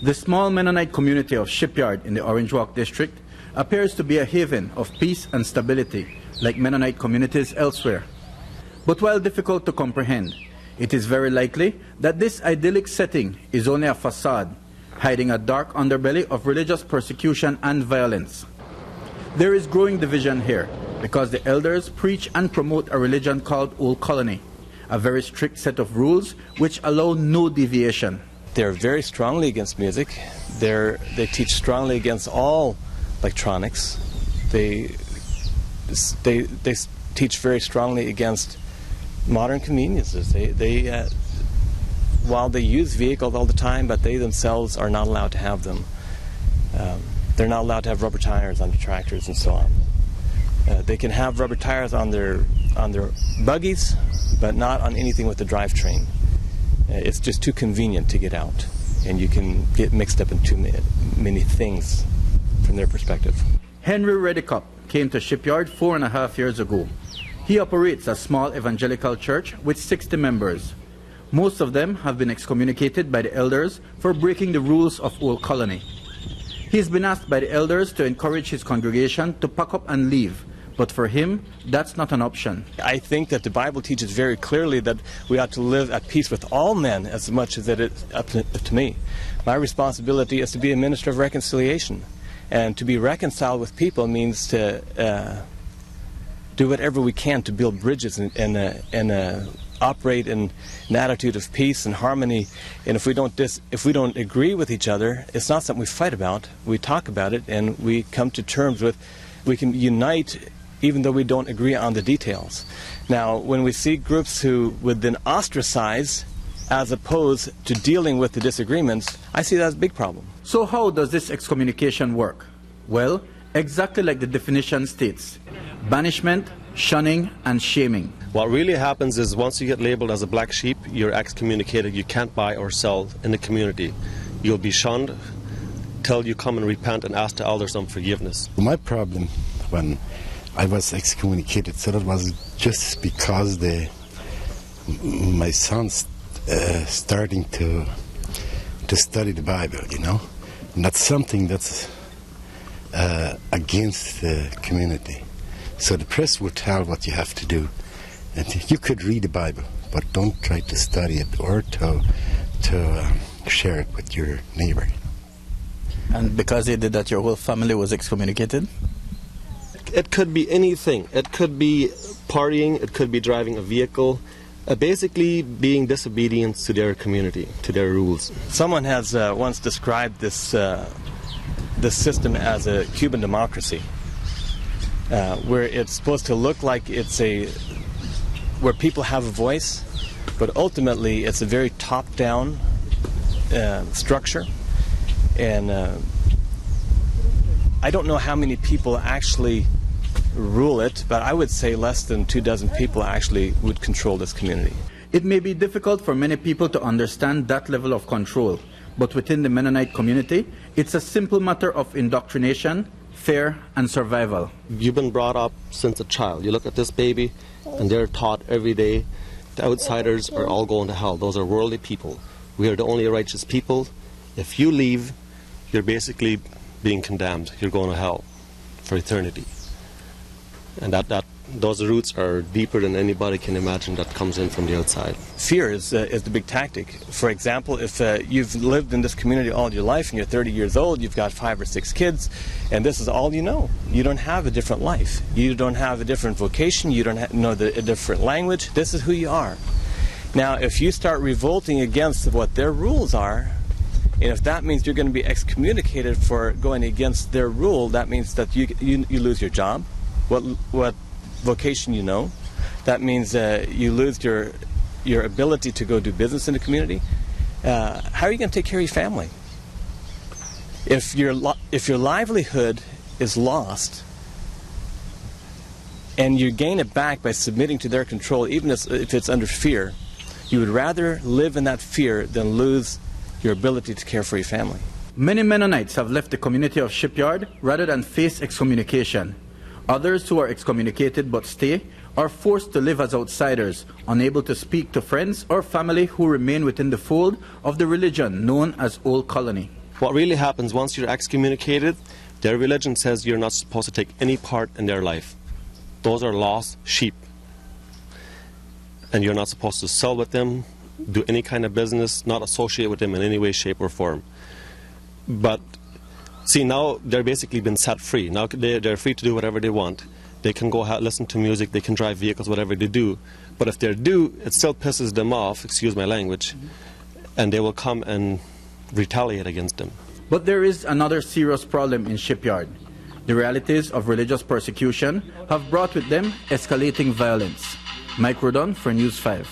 The small Mennonite community of Shipyard in the Orange Walk district appears to be a haven of peace and stability, like Mennonite communities elsewhere. But while difficult to comprehend, it is very likely that this idyllic setting is only a facade, hiding a dark underbelly of religious persecution and violence. There is growing division here because the elders preach and promote a religion called Old Colony, a very strict set of rules which allow no deviation. They're very strongly against music. They teach strongly against all electronics. They teach very strongly against modern conveniences. While they use vehicles all the time, but they themselves are not allowed to have them. They're not allowed to have rubber tires on the tractors and so on. They can have rubber tires on their buggies, but not on anything with the drivetrain. It's just too convenient to get out, and you can get mixed up in too many things from their perspective. Henry Reddicup came to Shipyard 4.5 years ago. He operates a small evangelical church with 60 members. Most of them have been excommunicated by the elders for breaking the rules of Old Colony. He has been asked by the elders to encourage his congregation to pack up and leave, but for him, that's not an option. I think that the Bible teaches very clearly that we ought to live at peace with all men as much as it is up to me. My responsibility is to be a minister of reconciliation. And to be reconciled with people means to do whatever we can to build bridges and operate in an attitude of peace and harmony. And if we don't agree with each other, it's not something we fight about. We talk about it and we come to terms with. We can unite even though we don't agree on the details. Now, when we see groups who would then ostracize as opposed to dealing with the disagreements, I see that as a big problem. So how does this excommunication work? Well, exactly like the definition states: banishment, shunning, and shaming. What really happens is once you get labeled as a black sheep, you're excommunicated. You can't buy or sell in the community. You'll be shunned till you come and repent and ask the elders for forgiveness. My problem when I was excommunicated, so that was just because my son's starting to study the Bible, and that's something that's against the community. So the press would tell what you have to do, and you could read the Bible, but don't try to study it or to share it with your neighbor. And because he did that, your whole family was excommunicated? It could be anything. It could be partying, it could be driving a vehicle, basically being disobedient to their community, to their rules. Someone has once described this system as a Cuban democracy, where it's supposed to look like where people have a voice, but ultimately it's a very top-down structure. And I don't know how many people actually rule it, but I would say less than 24 people actually would control this community. It may be difficult for many people to understand that level of control, but within the Mennonite community, it's a simple matter of indoctrination, fear, and survival. You've been brought up since a child. You look at this baby, and they're taught every day, the outsiders are all going to hell. Those are worldly people. We are the only righteous people. If you leave, you're basically being condemned. You're going to hell for eternity. And those roots are deeper than anybody can imagine that comes in from the outside. Fear is the big tactic. For example, if you've lived in this community all your life and you're 30 years old, you've got 5 or 6 kids, and this is all you know. You don't have a different life. You don't have a different vocation. You don't know a different language. This is who you are. Now, if you start revolting against what their rules are, and if that means you're going to be excommunicated for going against their rule, that means that you lose your job, what vocation you know. That means you lose your ability to go do business in the community. How are you going to take care of your family? If your livelihood is lost and you gain it back by submitting to their control, even if it's under fear, you would rather live in that fear than lose your ability to care for your family. Many Mennonites have left the community of Shipyard rather than face excommunication. Others who are excommunicated but stay are forced to live as outsiders, unable to speak to friends or family who remain within the fold of the religion known as Old Colony. What really happens once you're excommunicated, their religion says you're not supposed to take any part in their life. Those are lost sheep. And you're not supposed to sell with them, do any kind of business, not associate with them in any way, shape, or form. But see, now they're basically been set free. Now they're free to do whatever they want. They can go listen to music, they can drive vehicles, whatever they do. But if they do, it still pisses them off, excuse my language, and they will come and retaliate against them. But there is another serious problem in Shipyard. The realities of religious persecution have brought with them escalating violence. Mike Rodon for News 5.